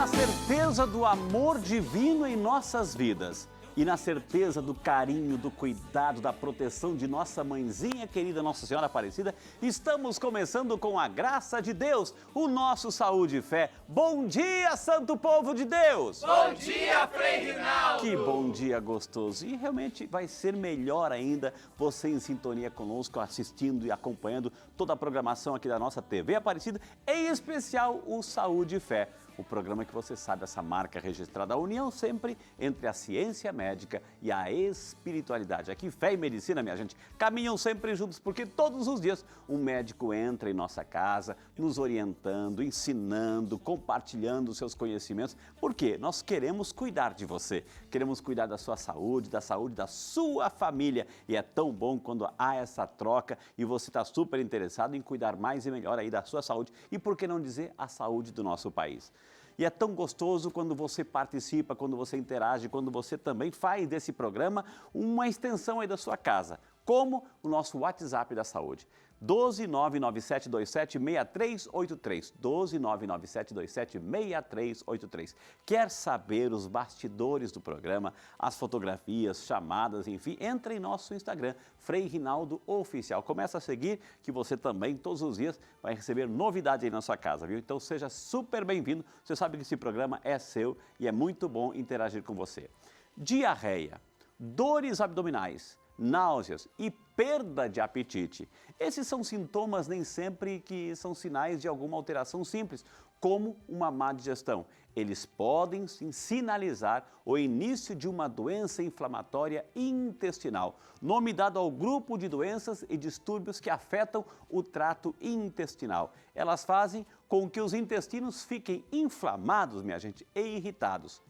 Na certeza do amor divino em nossas vidas e na certeza do carinho, do cuidado, da proteção de nossa mãezinha querida, Nossa Senhora Aparecida, estamos começando com a graça de Deus, o nosso Saúde e Fé. Bom dia, santo povo de Deus! Bom dia, Frei Rinaldo! Que bom dia gostoso! E realmente vai ser melhor ainda você em sintonia conosco, assistindo e acompanhando toda a programação aqui da nossa TV Aparecida, em especial o Saúde e Fé. O programa que você sabe, essa marca registrada, a união sempre entre a ciência médica e a espiritualidade. Aqui, fé e medicina, minha gente, caminham sempre juntos, porque todos os dias um médico entra em nossa casa, nos orientando, ensinando, compartilhando seus conhecimentos. Por quê? Nós queremos cuidar de você, queremos cuidar da sua saúde da sua família. E é tão bom quando há essa troca e você está super interessado em cuidar mais e melhor aí da sua saúde e, por que não dizer, a saúde do nosso país. E é tão gostoso quando você participa, quando você interage, quando você também faz desse programa uma extensão aí da sua casa, como o nosso WhatsApp da saúde. 12997276383, 12997276383. Quer saber os bastidores do programa, as fotografias, chamadas, enfim, entre em nosso Instagram, Frei Rinaldo Oficial. Começa a seguir que você também, todos os dias, vai receber novidade aí na sua casa, viu? Então seja super bem-vindo, você sabe que esse programa é seu e é muito bom interagir com você. Diarreia, dores abdominais, náuseas e perda de apetite. Esses são sintomas nem sempre que são sinais de alguma alteração simples, como uma má digestão. Eles podem sim sinalizar o início de uma doença inflamatória intestinal, nome dado ao grupo de doenças e distúrbios que afetam o trato intestinal. Elas fazem com que os intestinos fiquem inflamados, minha gente, e irritados.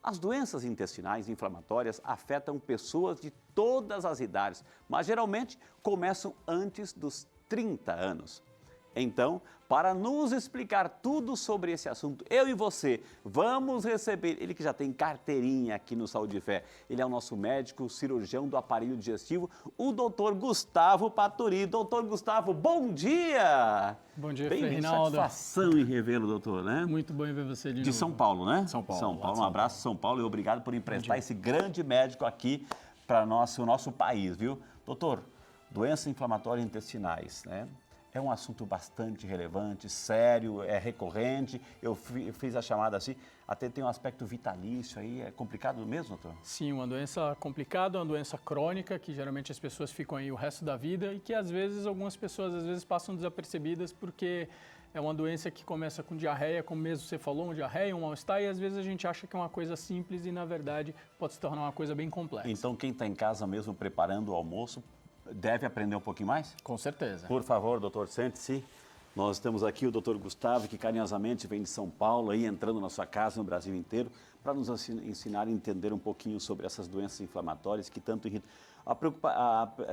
As doenças intestinais inflamatórias afetam pessoas de todas as idades, mas geralmente começam antes dos 30 anos. Então, para nos explicar tudo sobre esse assunto, eu e você vamos receber ele que já tem carteirinha aqui no Saúde e Fé. Ele é o nosso médico cirurgião do aparelho digestivo, o Dr. Gustavo Paturi. Doutor Gustavo, bom dia! Bom dia, Frei Rinaldo. Satisfação em revê-lo, doutor, né? Muito bom em ver você de novo. De São Paulo, né? São Paulo. São Paulo, um abraço, São Paulo, e obrigado por emprestar esse grande médico aqui para o nosso país, viu? Doutor, doenças inflamatórias intestinais, né? É um assunto bastante relevante, sério, é recorrente. Eu fiz a chamada assim, até tem um aspecto vitalício aí. É complicado mesmo, doutor? Sim, uma doença complicada, uma doença crônica, que geralmente as pessoas ficam aí o resto da vida e que às vezes algumas pessoas passam desapercebidas porque é uma doença que começa com diarreia, como mesmo você falou, uma diarreia, um mal-estar, e às vezes a gente acha que é uma coisa simples e na verdade pode se tornar uma coisa bem complexa. Então quem está em casa mesmo preparando o almoço, deve aprender um pouquinho mais? Com certeza. Por favor, doutor, sente-se. Nós temos aqui o doutor Gustavo, que carinhosamente vem de São Paulo, aí entrando na sua casa, no Brasil inteiro, para nos ensinar a entender um pouquinho sobre essas doenças inflamatórias que tanto irritam.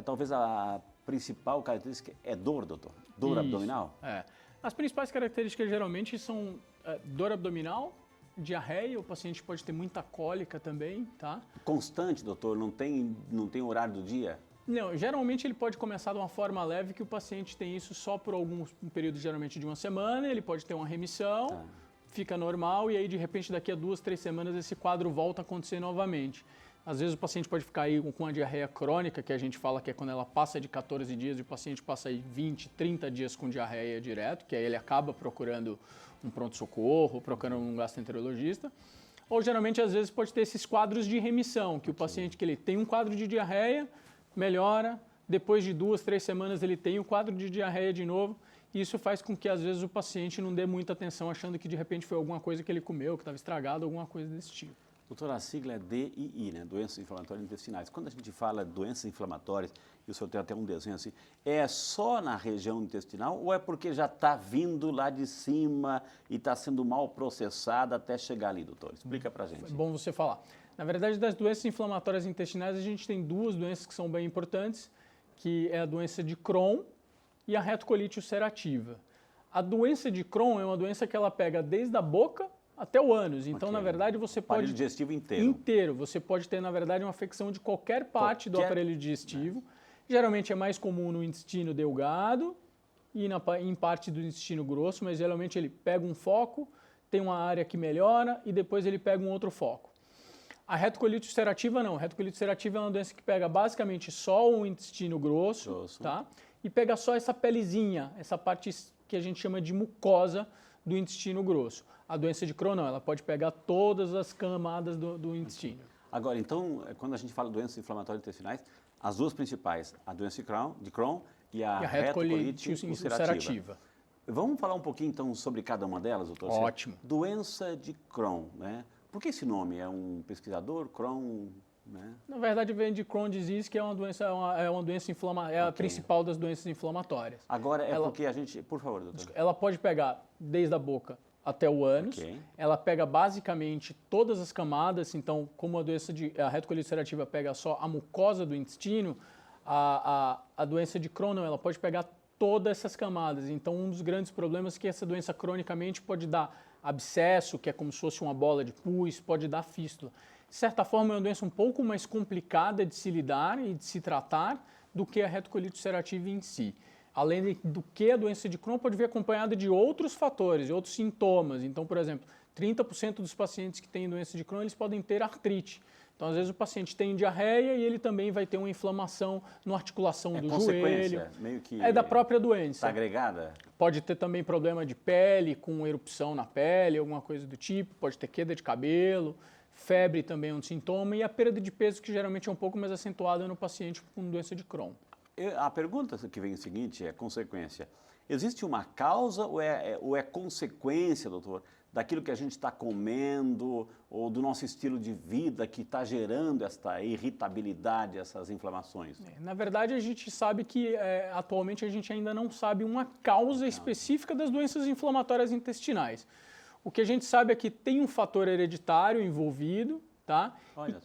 Talvez a principal característica é dor, doutor? Dor Isso, abdominal? É. As principais características geralmente são dor abdominal, diarreia, o paciente pode ter muita cólica também, tá? Constante, doutor? Não tem horário do dia? Não, geralmente ele pode começar de uma forma leve, que o paciente tem isso só por um período geralmente de uma semana, ele pode ter uma remissão, fica normal e aí de repente daqui a 2, 3 semanas esse quadro volta a acontecer novamente. Às vezes o paciente pode ficar aí com a diarreia crônica, que a gente fala que é quando ela passa de 14 dias e o paciente passa aí 20, 30 dias com diarreia direto, que aí ele acaba procurando um pronto-socorro, procurando um gastroenterologista. Ou geralmente às vezes pode ter esses quadros de remissão, que o paciente que ele tem um quadro de diarreia, melhora, depois de 2, 3 semanas ele tem o quadro de diarreia de novo, e isso faz com que às vezes o paciente não dê muita atenção achando que de repente foi alguma coisa que ele comeu, que estava estragado, alguma coisa desse tipo. Doutor, a sigla é DII, né? Doenças inflamatórias intestinais. Quando a gente fala doenças inflamatórias, e o senhor tem até um desenho assim, é só na região intestinal ou é porque já está vindo lá de cima e está sendo mal processada até chegar ali, doutor? Explica pra gente. É bom você falar. Na verdade, das doenças inflamatórias intestinais, a gente tem duas doenças que são bem importantes, que é a doença de Crohn e a retocolite ulcerativa. A doença de Crohn é uma doença que ela pega desde a boca até o ânus. Então, na verdade, você pode... Aparelho digestivo inteiro. Inteiro. Você pode ter, na verdade, uma afecção de qualquer parte do aparelho digestivo. Geralmente é mais comum no intestino delgado e em parte do intestino grosso, mas geralmente ele pega um foco, tem uma área que melhora e depois ele pega um outro foco. A retocolite ulcerativa não. A retocolite ulcerativa é uma doença que pega basicamente só o intestino grosso. Tá? E pega só essa pelezinha, essa parte que a gente chama de mucosa do intestino grosso. A doença de Crohn não, ela pode pegar todas as camadas do intestino. Agora, então, quando a gente fala de doenças inflamatórias intestinais, as duas principais, a doença de Crohn e a retocolite ulcerativa. Vamos falar um pouquinho, então, sobre cada uma delas, doutor? Ótimo. Doença de Crohn, né? Por que esse nome? É um pesquisador, Crohn, né? Na verdade, vem de Crohn disease, que é uma doença inflamatória, é a principal das doenças inflamatórias. Agora, porque a gente... Por favor, doutor. Ela pode pegar desde a boca até o ânus. Ela pega basicamente todas as camadas. Então, como a retocolite ulcerativa pega só a mucosa do intestino, a doença de Crohn não, ela pode pegar todas essas camadas. Então, um dos grandes problemas é que essa doença cronicamente pode dar abscesso, que é como se fosse uma bola de pus, pode dar fístula. De certa forma, é uma doença um pouco mais complicada de se lidar e de se tratar do que a retocolite ulcerativa em si. Além do que a doença de Crohn pode vir acompanhada de outros fatores, de outros sintomas. Então, por exemplo, 30% dos pacientes que têm doença de Crohn, eles podem ter artrite. Então, às vezes, o paciente tem diarreia e ele também vai ter uma inflamação na articulação do joelho. Meio que é da própria doença. Está agregada? Pode ter também problema de pele, com erupção na pele, alguma coisa do tipo. Pode ter queda de cabelo, febre também é um sintoma. E a perda de peso, que geralmente é um pouco mais acentuada no paciente com doença de Crohn. A pergunta que vem o seguinte é consequência. Existe uma causa ou é consequência, doutor, daquilo que a gente está comendo ou do nosso estilo de vida que está gerando esta irritabilidade, essas inflamações? Na verdade, a gente sabe que atualmente a gente ainda não sabe uma causa específica das doenças inflamatórias intestinais. O que a gente sabe é que tem um fator hereditário envolvido, tá?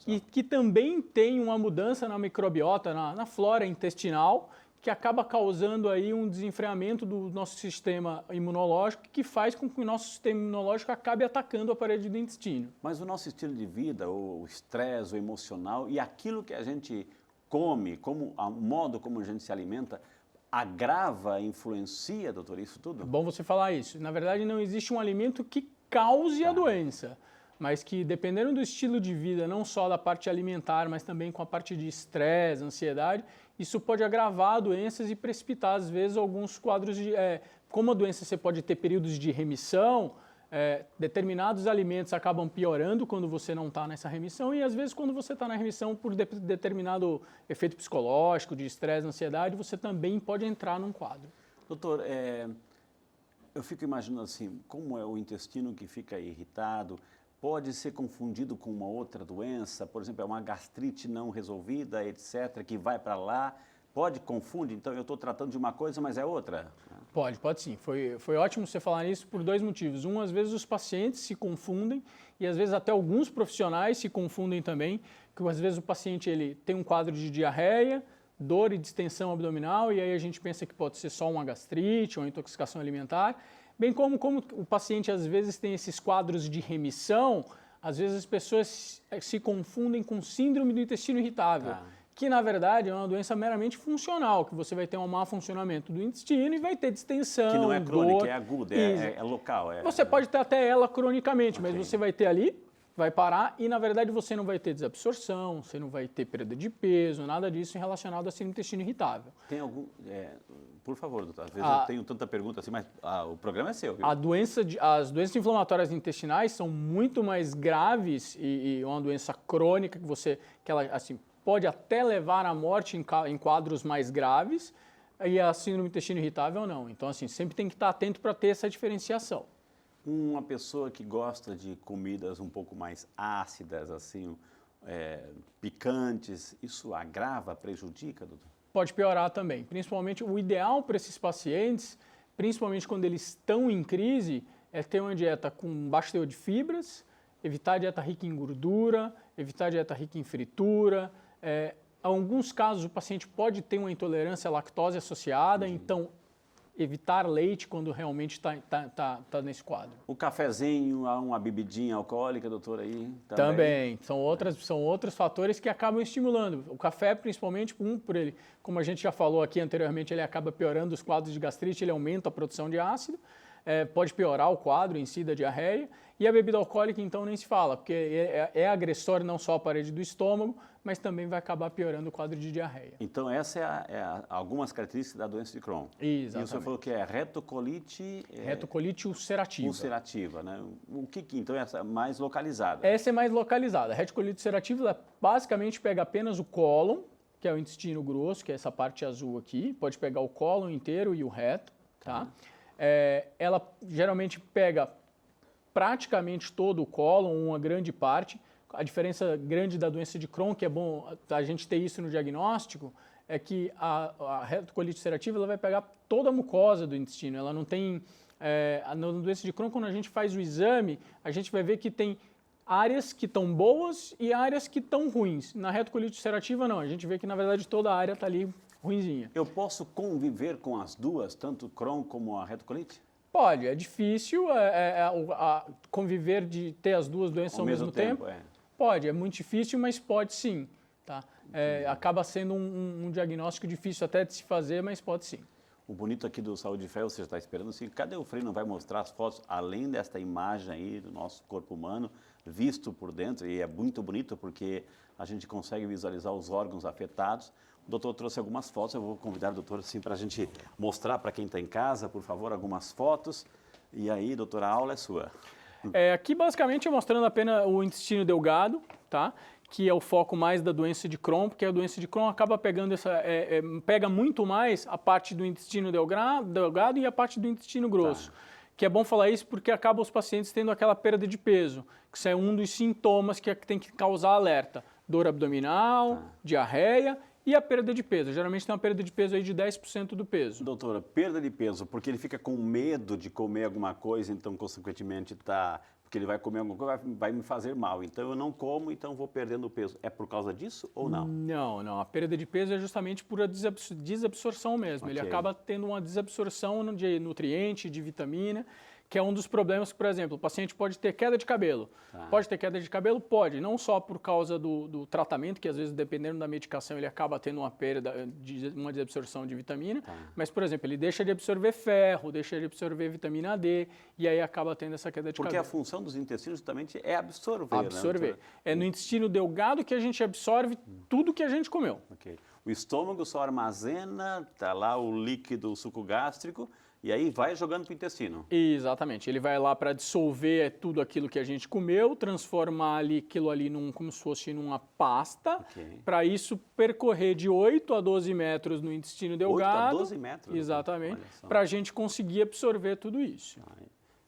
E que também tem uma mudança na microbiota, na flora intestinal, que acaba causando aí um desenfreamento do nosso sistema imunológico, que faz com que o nosso sistema imunológico acabe atacando a parede do intestino. Mas o nosso estilo de vida, o estresse, o emocional e aquilo que a gente come, o modo como a gente se alimenta, agrava, influencia, doutor, isso tudo? É bom você falar isso. Na verdade, não existe um alimento que cause a doença, mas que, dependendo do estilo de vida, não só da parte alimentar, mas também com a parte de estresse, ansiedade, isso pode agravar doenças e precipitar, às vezes, alguns quadros de... como a doença você pode ter períodos de remissão, determinados alimentos acabam piorando quando você não está nessa remissão e, às vezes, quando você está na remissão por determinado efeito psicológico, de estresse, ansiedade, você também pode entrar num quadro. Doutor, eu fico imaginando assim, como é o intestino que fica irritado, pode ser confundido com uma outra doença, por exemplo, é uma gastrite não resolvida, etc., que vai para lá, pode confundir? Então, eu estou tratando de uma coisa, mas é outra? Pode sim. Foi ótimo você falar isso por dois motivos. Um, às vezes os pacientes se confundem e às vezes até alguns profissionais se confundem também, que às vezes o paciente ele tem um quadro de diarreia, dor e distensão abdominal e aí a gente pensa que pode ser só uma gastrite ou intoxicação alimentar, bem como o paciente às vezes tem esses quadros de remissão, às vezes as pessoas se confundem com síndrome do intestino irritável, que na verdade é uma doença meramente funcional, que você vai ter um mau funcionamento do intestino e vai ter distensão, que não é crônica, dor, é aguda, é local. Você pode ter até ela cronicamente, mas você vai ter ali, vai parar e na verdade você não vai ter desabsorção, você não vai ter perda de peso, nada disso relacionado a síndrome do intestino irritável. Tem algum... Por favor, doutor, às vezes eu tenho tanta pergunta assim, mas o programa é seu, viu? As doenças inflamatórias intestinais são muito mais graves e uma doença crônica que ela assim, pode até levar à morte em quadros mais graves e a síndrome do intestino irritável não. Então, assim, sempre tem que estar atento para ter essa diferenciação. Uma pessoa que gosta de comidas um pouco mais ácidas, assim, picantes, isso agrava, prejudica, doutor? Pode piorar também. Principalmente, o ideal para esses pacientes, principalmente quando eles estão em crise, é ter uma dieta com baixo teor de fibras, evitar a dieta rica em gordura, evitar a dieta rica em fritura. Em alguns casos, o paciente pode ter uma intolerância à lactose associada, então evitar leite quando realmente está nesse quadro. O cafezinho, uma bebidinha alcoólica, doutor, aí? Também. São outros fatores que acabam estimulando. O café, principalmente, por ele, como a gente já falou aqui anteriormente, ele acaba piorando os quadros de gastrite, ele aumenta a produção de ácido. pode piorar o quadro em si da diarreia. E a bebida alcoólica, então, nem se fala, porque é agressor não só à parede do estômago, mas também vai acabar piorando o quadro de diarreia. Então, essa algumas características da doença de Crohn. Exatamente. E você falou que é retocolite... Retocolite ulcerativa. Ulcerativa, né? Então, essa é mais localizada. Essa é mais localizada. A retocolite ulcerativa, ela basicamente pega apenas o cólon, que é o intestino grosso, que é essa parte azul aqui. Pode pegar o cólon inteiro e o reto, tá? Ela geralmente pega praticamente todo o cólon, uma grande parte. A diferença grande da doença de Crohn, que é bom a gente ter isso no diagnóstico, é que a retocolite ulcerativa ela vai pegar toda a mucosa do intestino. Ela não tem... na doença de Crohn, quando a gente faz o exame, a gente vai ver que tem áreas que estão boas e áreas que estão ruins. Na retocolite ulcerativa, não. A gente vê que, na verdade, toda a área está ali ruinzinha. Eu posso conviver com as duas, tanto o Crohn como a retocolite? Pode, é difícil conviver de ter as duas doenças ao mesmo tempo. Pode, é muito difícil, mas pode sim. Tá? Acaba sendo um diagnóstico difícil até de se fazer, mas pode sim. O bonito aqui do Saúde e Fé, você está esperando assim, cadê o Frei? Não vai mostrar as fotos, além desta imagem aí do nosso corpo humano, visto por dentro, e é muito bonito porque a gente consegue visualizar os órgãos afetados. O doutor trouxe algumas fotos, eu vou convidar o doutor assim, para a gente mostrar para quem está em casa, por favor, algumas fotos. E aí, doutora, a aula é sua. Aqui basicamente é mostrando apenas o intestino delgado, tá? Que é o foco mais da doença de Crohn, porque a doença de Crohn acaba pegando pega muito mais a parte do intestino delgado e a parte do intestino grosso. Tá. Que é bom falar isso porque acaba os pacientes tendo aquela perda de peso, que isso é um dos sintomas que tem que causar alerta. Dor abdominal, diarreia e a perda de peso. Geralmente tem uma perda de peso aí de 10% do peso. Doutora, perda de peso, porque ele fica com medo de comer alguma coisa, então, consequentemente, porque ele vai comer alguma coisa, vai me fazer mal. Então, eu não como, então vou perdendo peso. É por causa disso ou não? Não. A perda de peso é justamente por a desabsorção mesmo. Okay. Ele acaba tendo uma desabsorção de nutriente, de vitamina, que é um dos problemas que, por exemplo, o paciente pode ter queda de cabelo. Pode ter queda de cabelo? Pode, não só por causa do tratamento, que às vezes, dependendo da medicação, ele acaba tendo uma perda, uma desabsorção de vitamina, mas, por exemplo, ele deixa de absorver ferro, deixa de absorver vitamina D, e aí acaba tendo essa queda de cabelo. Porque a função dos intestinos justamente é absorver. Absorver. Né? É no intestino delgado que a gente absorve tudo que a gente comeu. Okay. O estômago só armazena, está lá o líquido, o suco gástrico, e aí vai jogando para o intestino. Exatamente. Ele vai lá para dissolver tudo aquilo que a gente comeu, transformar aquilo ali como se fosse numa pasta, para isso percorrer de 8 a 12 metros no intestino delgado. 8 a 12 metros? Exatamente. Para a gente conseguir absorver tudo isso.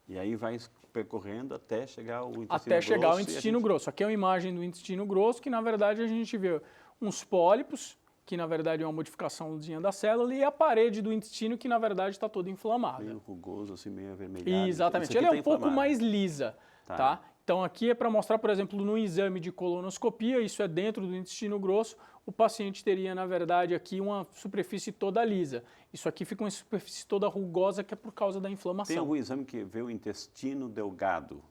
E aí vai percorrendo até chegar ao intestino grosso. Até chegar ao intestino grosso. Aqui é uma imagem do intestino grosso, que na verdade a gente vê uns pólipos, que na verdade é uma modificaçãozinha da célula, e a parede do intestino, que na verdade está toda inflamada. Meio rugoso, assim, meio avermelhado. Exatamente. Ela é um pouco mais lisa, tá? Então aqui é para mostrar, por exemplo, no exame de colonoscopia, isso é dentro do intestino grosso, o paciente teria, na verdade, aqui uma superfície toda lisa. Isso aqui fica uma superfície toda rugosa, que é por causa da inflamação. Tem algum exame que vê o intestino delgado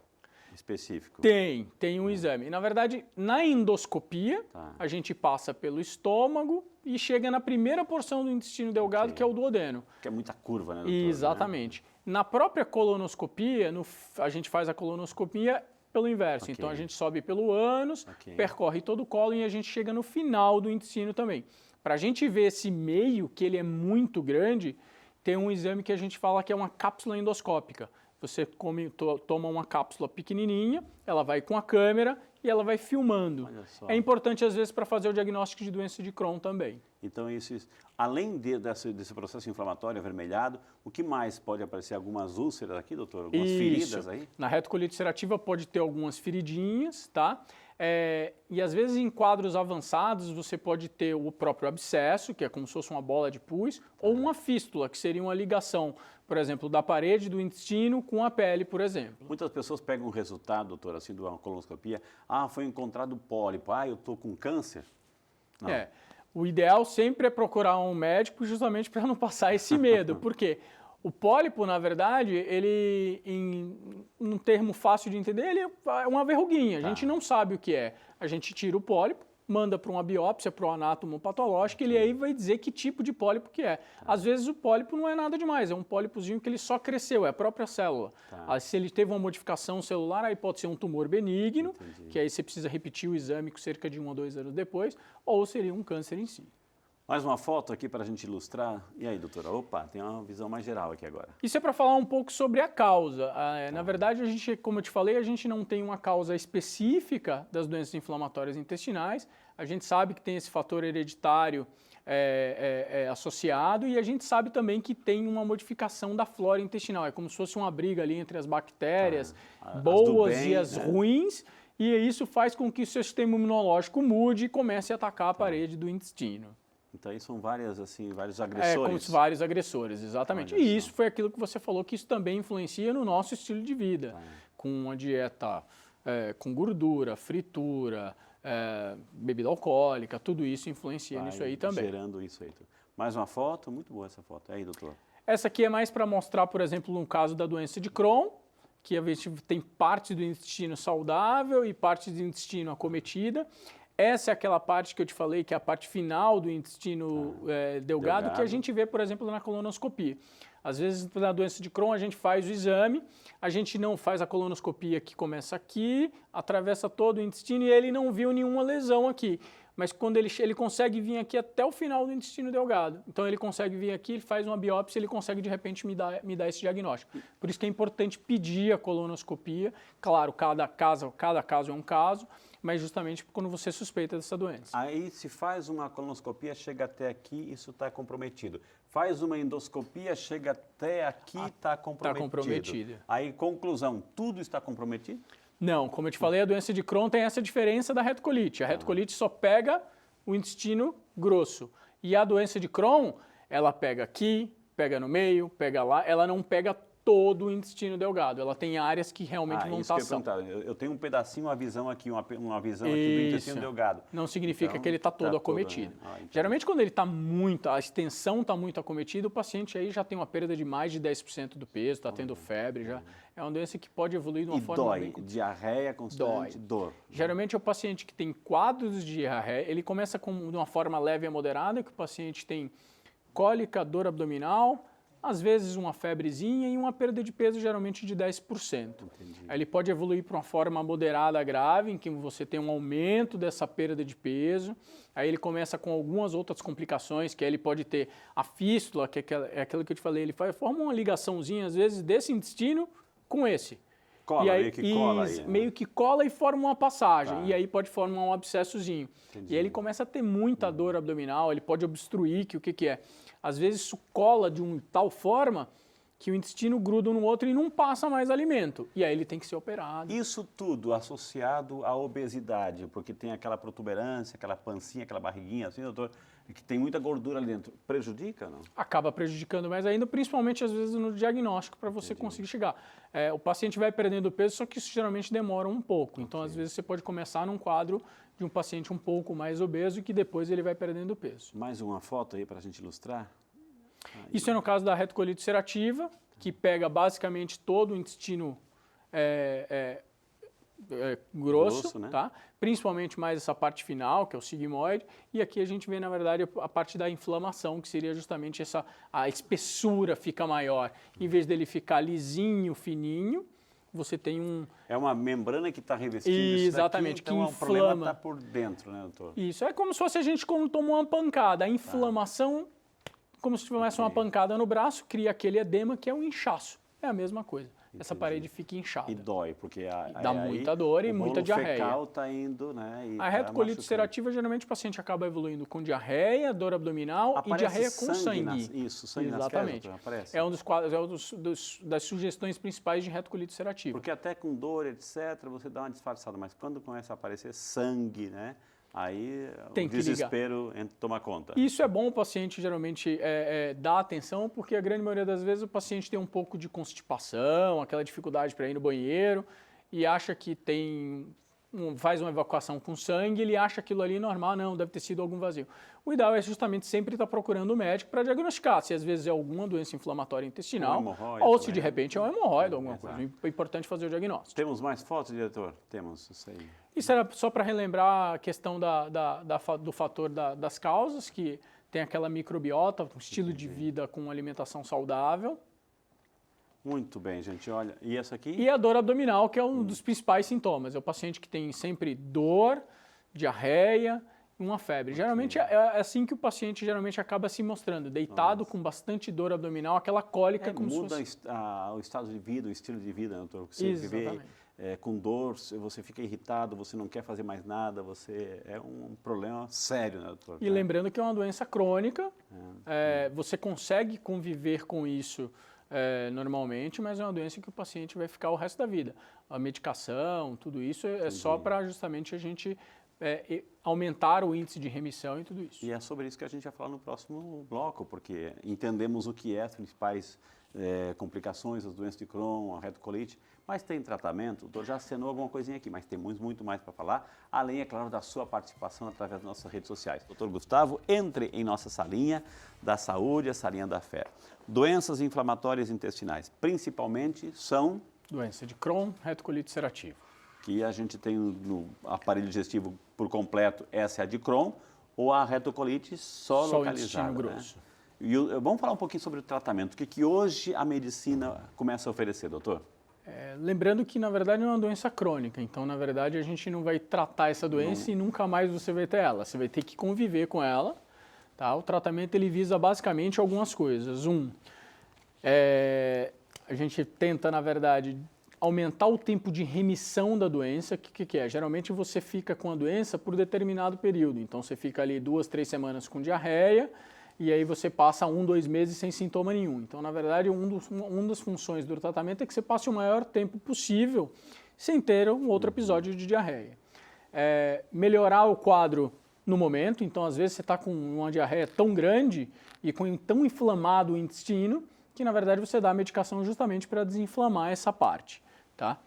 específico? Tem um exame. Na verdade, na endoscopia, a gente passa pelo estômago e chega na primeira porção do intestino delgado, que é o duodeno. Que é muita curva, né, doutor? Exatamente. Né? Na própria colonoscopia, a gente faz a colonoscopia pelo inverso. Então, a gente sobe pelo ânus, percorre todo o cólon e a gente chega no final do intestino também. Para a gente ver esse meio, que ele é muito grande, tem um exame que a gente fala que é uma cápsula endoscópica. Você toma uma cápsula pequenininha, ela vai com a câmera e ela vai filmando. É importante, às vezes, para fazer o diagnóstico de doença de Crohn também. Então, além desse processo inflamatório avermelhado, o que mais pode aparecer? Algumas úlceras aqui, doutor? Algumas feridas aí? Na retocolite ulcerativa pode ter algumas feridinhas, tá? E às vezes em quadros avançados você pode ter o próprio abscesso, que é como se fosse uma bola de pus, ou uma fístula, que seria uma ligação, por exemplo, da parede do intestino com a pele, por exemplo. Muitas pessoas pegam um resultado, doutor, assim, de uma colonoscopia, foi encontrado pólipo, eu estou com câncer. Não. O ideal sempre é procurar um médico justamente para não passar esse medo, porque o pólipo, na verdade, ele, em um termo fácil de entender, ele é uma verruguinha. A gente não sabe o que é. A gente tira o pólipo, manda para uma biópsia, para o anátomo patológico, ele aí vai dizer que tipo de pólipo que é. Às vezes o pólipo não é nada demais, é um pólipozinho que ele só cresceu, é a própria célula. Se ele teve uma modificação celular, aí pode ser um tumor benigno, que aí você precisa repetir o exame cerca de 1 ou 2 anos depois, ou seria um câncer em si. Mais uma foto aqui para a gente ilustrar. E aí, doutora? Opa, tem uma visão mais geral aqui agora. Isso é para falar um pouco sobre a causa. Na verdade, a gente, como eu te falei, a gente não tem uma causa específica das doenças inflamatórias intestinais. A gente sabe que tem esse fator hereditário associado e a gente sabe também que tem uma modificação da flora intestinal. É como se fosse uma briga ali entre as bactérias boas e as ruins. E isso faz com que o seu sistema imunológico mude e comece a atacar a parede do intestino. Então, aí são vários agressores. Como vários agressores, exatamente. E isso foi aquilo que você falou, que isso também influencia no nosso estilo de vida. Com uma dieta com gordura, fritura, bebida alcoólica, tudo isso influencia nisso aí também. Gerando isso aí. Mais uma foto, muito boa essa foto. Aí, doutor? Essa aqui é mais para mostrar, por exemplo, no caso da doença de Crohn, que a gente tem parte do intestino saudável e parte do intestino acometida. Essa é aquela parte que eu te falei, que é a parte final do intestino delgado, que a gente vê, por exemplo, na colonoscopia. Às vezes, na doença de Crohn, a gente faz o exame, a gente não faz a colonoscopia que começa aqui, atravessa todo o intestino e ele não viu nenhuma lesão aqui. Mas quando ele consegue vir aqui até o final do intestino delgado. Então, ele consegue vir aqui, ele faz uma biópsia, ele consegue, de repente, me dar esse diagnóstico. Por isso que é importante pedir a colonoscopia. Claro, cada caso é um caso, mas justamente quando você suspeita dessa doença. Aí, se faz uma colonoscopia, chega até aqui, isso está comprometido. Faz uma endoscopia, chega até aqui, está comprometido. Está comprometido. Aí, conclusão, tudo está comprometido? Não, como eu te falei, a doença de Crohn tem essa diferença da retocolite. A retocolite só pega o intestino grosso. E a doença de Crohn, ela pega aqui, pega no meio, pega lá, ela não pega todo o intestino delgado. Ela tem áreas que realmente não estão. Eu tenho um pedacinho, uma visão aqui, uma visão aqui do intestino delgado. Não significa que ele está todo acometido. Então. Geralmente, quando ele está a extensão está muito acometida, o paciente aí já tem uma perda de mais de 10% do peso, está tendo febre, já é uma doença que pode evoluir de uma forma bem... diarreia constante, dor. Geralmente, o paciente que tem quadros de diarreia, ele começa de uma forma leve a moderada, que o paciente tem cólica, dor abdominal, às vezes uma febrezinha e uma perda de peso geralmente de 10%. Aí ele pode evoluir para uma forma moderada a grave, em que você tem um aumento dessa perda de peso. Aí ele começa com algumas outras complicações, que aí ele pode ter a fístula, que é aquilo que eu te falei, ele forma uma ligaçãozinha às vezes desse intestino com esse. Cola, e aí, meio que cola aí, né? Meio que cola e forma uma passagem. E aí pode formar um abscessozinho. E aí ele começa a ter muita dor abdominal, ele pode obstruir, que o que é? Às vezes isso cola de uma tal forma que o intestino gruda um no outro e não passa mais alimento. E aí ele tem que ser operado. Isso tudo associado à obesidade, porque tem aquela protuberância, aquela pancinha, aquela barriguinha, assim, doutor, que tem muita gordura ali dentro. Prejudica, não? Acaba prejudicando mais ainda, principalmente às vezes no diagnóstico, para você conseguir chegar. O paciente vai perdendo peso, só que isso geralmente demora um pouco. Então, às vezes, você pode começar num quadro de um paciente um pouco mais obeso e que depois ele vai perdendo peso. Mais uma foto aí para a gente ilustrar? Isso é no caso da retocolite ulcerativa, que pega basicamente todo o intestino grosso, né? tá? Principalmente mais essa parte final, que é o sigmoide, e aqui a gente vê, na verdade, a parte da inflamação, que seria justamente a espessura fica maior. Em vez dele ficar lisinho, fininho, você tem um... É uma membrana que está revestindo exatamente, isso daqui, então que o problema inflama. está por dentro, né, doutor? Isso, é como se fosse a gente quando toma uma pancada. A inflamação, como se tivesse uma pancada no braço, cria aquele edema que é um inchaço. É a mesma coisa. Essa parede fica inchada. E dói, porque dá muita dor e muita diarreia. O fecal está indo, né? A retocolite ulcerativa, geralmente o paciente acaba evoluindo com diarreia, dor abdominal e diarreia com sangue. Isso, sangue exatamente. Nas fezes, é um dos quadros, das sugestões principais de retocolite ulcerativa. Porque até com dor, etc., você dá uma disfarçada, mas quando começa a aparecer sangue, né? Aí tem o desespero toma conta. Isso é bom o paciente geralmente dar atenção, porque a grande maioria das vezes o paciente tem um pouco de constipação, aquela dificuldade para ir no banheiro e acha que tem faz uma evacuação com sangue, ele acha aquilo ali normal, não, deve ter sido algum vazio. O ideal é justamente sempre estar procurando o médico para diagnosticar se às vezes é alguma doença inflamatória intestinal ou se de repente é um hemorroida, alguma coisa. É importante fazer o diagnóstico. Temos mais fotos, diretor? Temos, isso aí. Isso era só para relembrar a questão do fator das causas, que tem aquela microbiota, um estilo de vida com alimentação saudável. Muito bem, gente. Olha, e essa aqui? E a dor abdominal, que é um dos principais sintomas. É o paciente que tem sempre dor, diarreia e uma febre. Geralmente é assim que o paciente geralmente acaba se mostrando, deitado com bastante dor abdominal, aquela cólica como muda se fosse... o estado de vida, o estilo de vida, né, doutor? Você viver com dor, você fica irritado, você não quer fazer mais nada, é um problema sério, né, doutor? E lembrando que é uma doença crônica, você consegue conviver com isso normalmente, mas é uma doença que o paciente vai ficar o resto da vida. A medicação, tudo isso é só para justamente a gente aumentar o índice de remissão e tudo isso. E é sobre isso que a gente vai falar no próximo bloco, porque entendemos o que é as principais complicações, as doenças de Crohn, a retocolite, mas tem tratamento. O doutor já acenou alguma coisinha aqui, mas temos muito mais para falar, além, é claro, da sua participação através das nossas redes sociais. Doutor Gustavo, entre em nossa salinha da saúde, a salinha da fé. Doenças inflamatórias intestinais, principalmente são... Doença de Crohn, retocolite ulcerativa. Que a gente tem no aparelho digestivo por completo, essa é a de Crohn, ou a retocolite só localizada. Só o intestino grosso. Né? E vamos falar um pouquinho sobre o tratamento. O que hoje a medicina começa a oferecer, doutor? Lembrando que, na verdade, é uma doença crônica. Então, na verdade, a gente não vai tratar essa doença e nunca mais você vai ter ela. Você vai ter que conviver com ela. Tá? O tratamento ele visa basicamente algumas coisas. A gente tenta, na verdade, aumentar o tempo de remissão da doença. O que é? Geralmente você fica com a doença por determinado período. Então, você fica ali 2, 3 semanas com diarreia, e aí você passa 1, 2 meses sem sintoma nenhum. Então, na verdade, uma das funções do tratamento é que você passe o maior tempo possível sem ter um outro episódio de diarreia. Melhorar o quadro no momento, então às vezes você está com uma diarreia tão grande e com tão inflamado o intestino, que na verdade você dá a medicação justamente para desinflamar essa parte. Tá?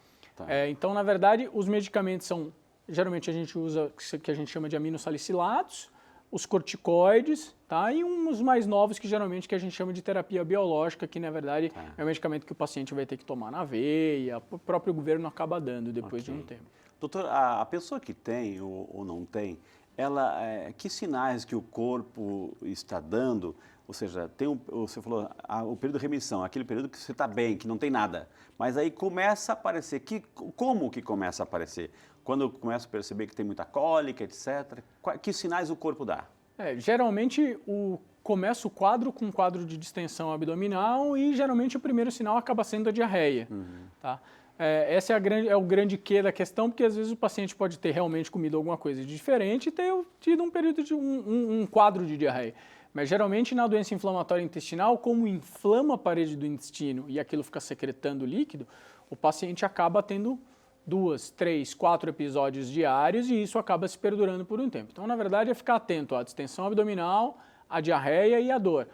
Então, na verdade, os medicamentos são, geralmente a gente usa o que a gente chama de aminosalicilatos, os corticoides, tá? E uns mais novos que geralmente que a gente chama de terapia biológica, que na verdade é um medicamento que o paciente vai ter que tomar na veia, o próprio governo acaba dando depois de um tempo. Doutor, a pessoa que tem ou não tem, que sinais que o corpo está dando? Ou seja, você falou, o período de remissão, aquele período que você está bem, que não tem nada, mas aí começa a aparecer. Como que começa a aparecer? Quando eu começo a perceber que tem muita cólica, etc., que sinais o corpo dá? Geralmente começa o quadro com um quadro de distensão abdominal e geralmente o primeiro sinal acaba sendo a diarreia. Tá? Essa é o grande quê da questão, porque às vezes o paciente pode ter realmente comido alguma coisa de diferente e ter tido um período de um quadro de diarreia. Mas geralmente na doença inflamatória intestinal, como inflama a parede do intestino e aquilo fica secretando líquido, o paciente acaba tendo 2, 3, 4 episódios diários e isso acaba se perdurando por um tempo. Então, na verdade, é ficar atento à distensão abdominal, à diarreia e à dor.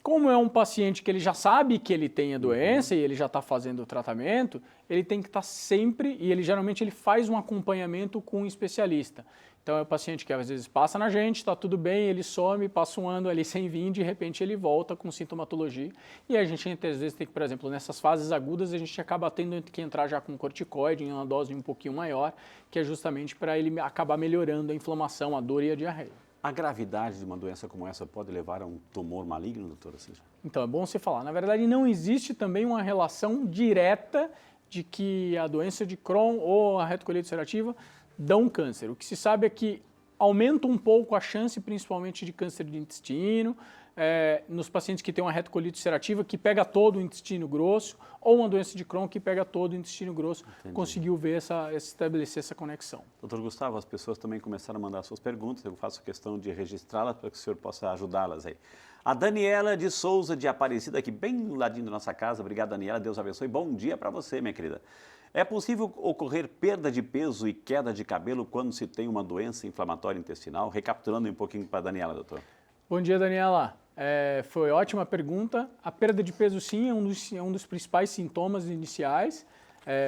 Como é um paciente que ele já sabe que ele tem a doença e ele já está fazendo o tratamento, ele tem que estar sempre, e geralmente ele faz um acompanhamento com um especialista. Então é o paciente que às vezes passa na gente, está tudo bem, ele some, passa um ano ali sem vir, de repente ele volta com sintomatologia. E a gente às vezes tem que, por exemplo, nessas fases agudas, a gente acaba tendo que entrar já com corticoide em uma dose um pouquinho maior, que é justamente para ele acabar melhorando a inflamação, a dor e a diarreia. A gravidade de uma doença como essa pode levar a um tumor maligno, doutora? Então, é bom você falar. Na verdade, não existe também uma relação direta de que a doença de Crohn ou a retocolite ulcerativa dão câncer. O que se sabe é que aumenta um pouco a chance, principalmente, de câncer de intestino, nos pacientes que têm uma retocolite ulcerativa, que pega todo o intestino grosso, ou uma doença de Crohn que pega todo o intestino grosso. Entendi. Conseguiu estabelecer essa conexão. Doutor Gustavo, as pessoas também começaram a mandar suas perguntas, eu faço questão de registrá-las para que o senhor possa ajudá-las aí. A Daniela de Souza de Aparecida, aqui bem no ladinho da nossa casa. Obrigado, Daniela, Deus abençoe. Bom dia para você, minha querida. É possível ocorrer perda de peso e queda de cabelo quando se tem uma doença inflamatória intestinal? Recapitulando um pouquinho para a Daniela, doutor. Bom dia, Daniela. Foi ótima pergunta. A perda de peso, sim, é um dos principais sintomas iniciais.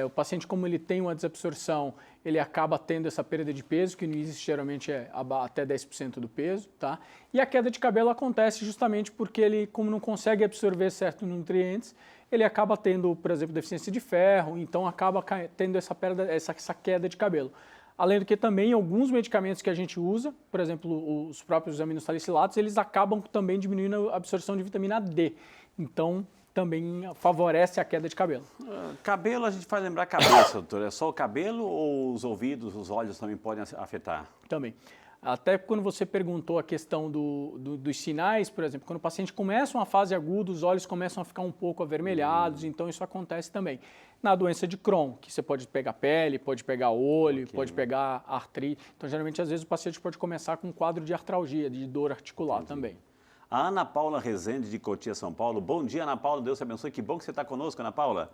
O paciente, como ele tem uma desabsorção, ele acaba tendo essa perda de peso, que no início geralmente é até 10% do peso, tá? E a queda de cabelo acontece justamente porque ele, como não consegue absorver certos nutrientes, ele acaba tendo, por exemplo, deficiência de ferro, então acaba tendo essa queda de cabelo. Além do que também alguns medicamentos que a gente usa, por exemplo, os próprios aminosalicilatos, eles acabam também diminuindo a absorção de vitamina D. Então, também favorece a queda de cabelo. Cabelo, a gente faz lembrar a cabeça, doutor. É só o cabelo ou os ouvidos, os olhos também podem afetar? Também. Até quando você perguntou a questão dos sinais, por exemplo, quando o paciente começa uma fase aguda, os olhos começam a ficar um pouco avermelhados, então isso acontece também. Na doença de Crohn, que você pode pegar pele, pode pegar olho, pode pegar artrite. Então, geralmente, às vezes, o paciente pode começar com um quadro de artralgia, de dor articular também. A Ana Paula Rezende, de Cotia, São Paulo. Bom dia, Ana Paula. Deus te abençoe. Que bom que você está conosco, Ana Paula.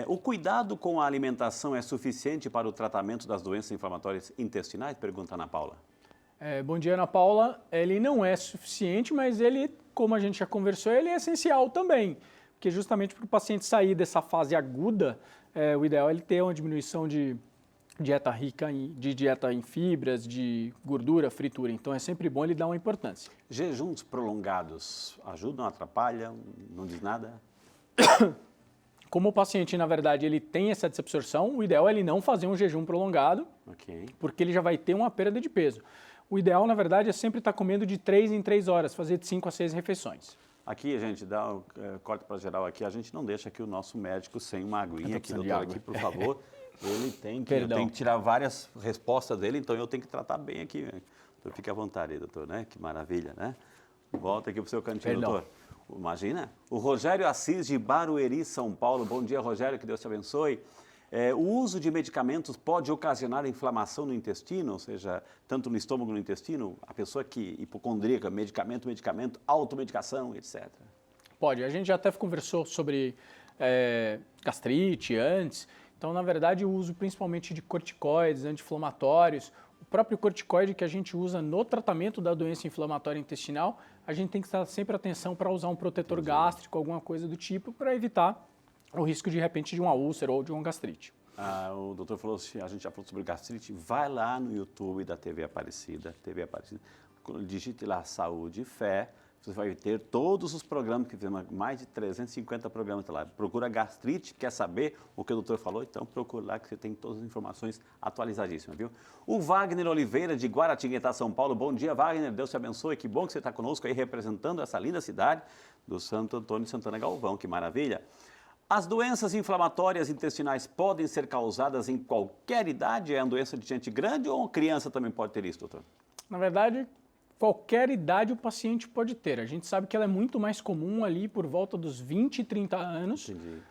O cuidado com a alimentação é suficiente para o tratamento das doenças inflamatórias intestinais? Pergunta Ana Paula. Bom dia, Ana Paula. Ele não é suficiente, mas ele, como a gente já conversou, ele é essencial também. Porque justamente para o paciente sair dessa fase aguda, o ideal é ele ter uma diminuição de dieta rica dieta em fibras, de gordura, fritura. Então é sempre bom ele dar uma importância. Jejuns prolongados ajudam, atrapalham, não diz nada? Como o paciente, na verdade, ele tem essa desabsorção, o ideal é ele não fazer um jejum prolongado, porque ele já vai ter uma perda de peso. O ideal, na verdade, é sempre estar comendo de 3 em 3 horas, fazer de 5 a 6 refeições. Aqui, a gente dá corte para geral aqui, a gente não deixa aqui o nosso médico sem uma aguinha aqui, doutor, aqui, por favor. Ele tem que, eu tenho que tirar várias respostas dele, então eu tenho que tratar bem aqui. Então fique à vontade aí, doutor, né? Que maravilha, né? Volta aqui para o seu cantinho, doutor. Imagina. O Rogério Assis, de Barueri, São Paulo. Bom dia, Rogério, que Deus te abençoe. O uso de medicamentos pode ocasionar inflamação no intestino, ou seja, tanto no estômago como no intestino? A pessoa que hipocondríaca, medicamento, automedicação, etc. Pode. A gente já até conversou sobre gastrite antes. Então, na verdade, o uso principalmente de corticoides, anti-inflamatórios, o próprio corticoide que a gente usa no tratamento da doença inflamatória intestinal, a gente tem que estar sempre atenção para usar um protetor gástrico, alguma coisa do tipo, para evitar o risco de repente de uma úlcera ou de uma gastrite. O doutor falou, a gente já falou sobre gastrite, vai lá no YouTube da TV Aparecida, digite lá Saúde e Fé, você vai ter todos os programas que fizemos, mais de 350 programas lá. Procura gastrite, quer saber o que o doutor falou? Então procura lá que você tem todas as informações atualizadíssimas, viu? O Wagner Oliveira, de Guaratinguetá, São Paulo. Bom dia, Wagner, Deus te abençoe. Que bom que você está conosco aí representando essa linda cidade do Santo Antônio de Santana Galvão, que maravilha. As doenças inflamatórias intestinais podem ser causadas em qualquer idade? É uma doença de gente grande ou uma criança também pode ter isso, doutor? Na verdade, qualquer idade o paciente pode ter. A gente sabe que ela é muito mais comum ali por volta dos 20 e 30 anos. Entendi.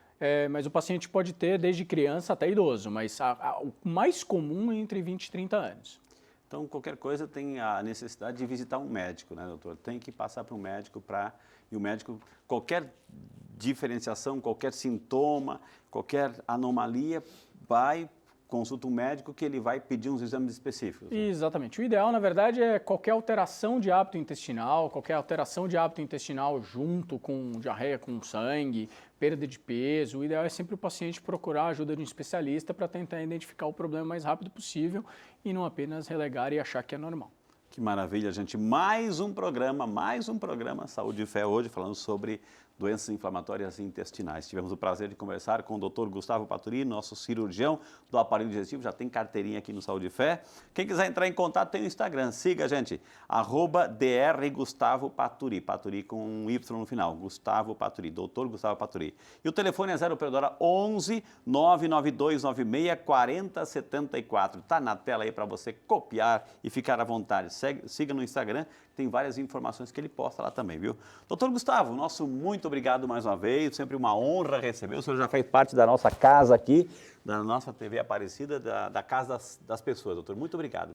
Mas o paciente pode ter desde criança até idoso, mas o mais comum é entre 20 e 30 anos. Então, qualquer coisa tem a necessidade de visitar um médico, né, doutor? Tem que passar para um médico e o médico, qualquer diferenciação, qualquer sintoma, qualquer anomalia, consulta um médico que ele vai pedir uns exames específicos. Né? Exatamente. O ideal, na verdade, é qualquer alteração de hábito intestinal, junto com diarreia, com sangue, perda de peso. O ideal é sempre o paciente procurar a ajuda de um especialista para tentar identificar o problema o mais rápido possível e não apenas relegar e achar que é normal. Que maravilha, gente. Mais um programa Saúde e Fé hoje, falando sobre doenças inflamatórias intestinais. Tivemos o prazer de conversar com o Dr. Gustavo Paturi, nosso cirurgião do aparelho digestivo, já tem carteirinha aqui no Saúde e Fé. Quem quiser entrar em contato tem o Instagram, siga a gente, @drGustavoPaturi, Paturi com um Y no final, Gustavo Paturi, Dr. Gustavo Paturi. E o telefone é 0 operadora 11 99296 4074. Está na tela aí para você copiar e ficar à vontade. Siga no Instagram, tem várias informações que ele posta lá também, viu? Doutor Gustavo, nosso muito obrigado mais uma vez, sempre uma honra receber. O senhor já faz parte da nossa casa aqui, da nossa TV Aparecida, da casa das pessoas, doutor. Muito obrigado.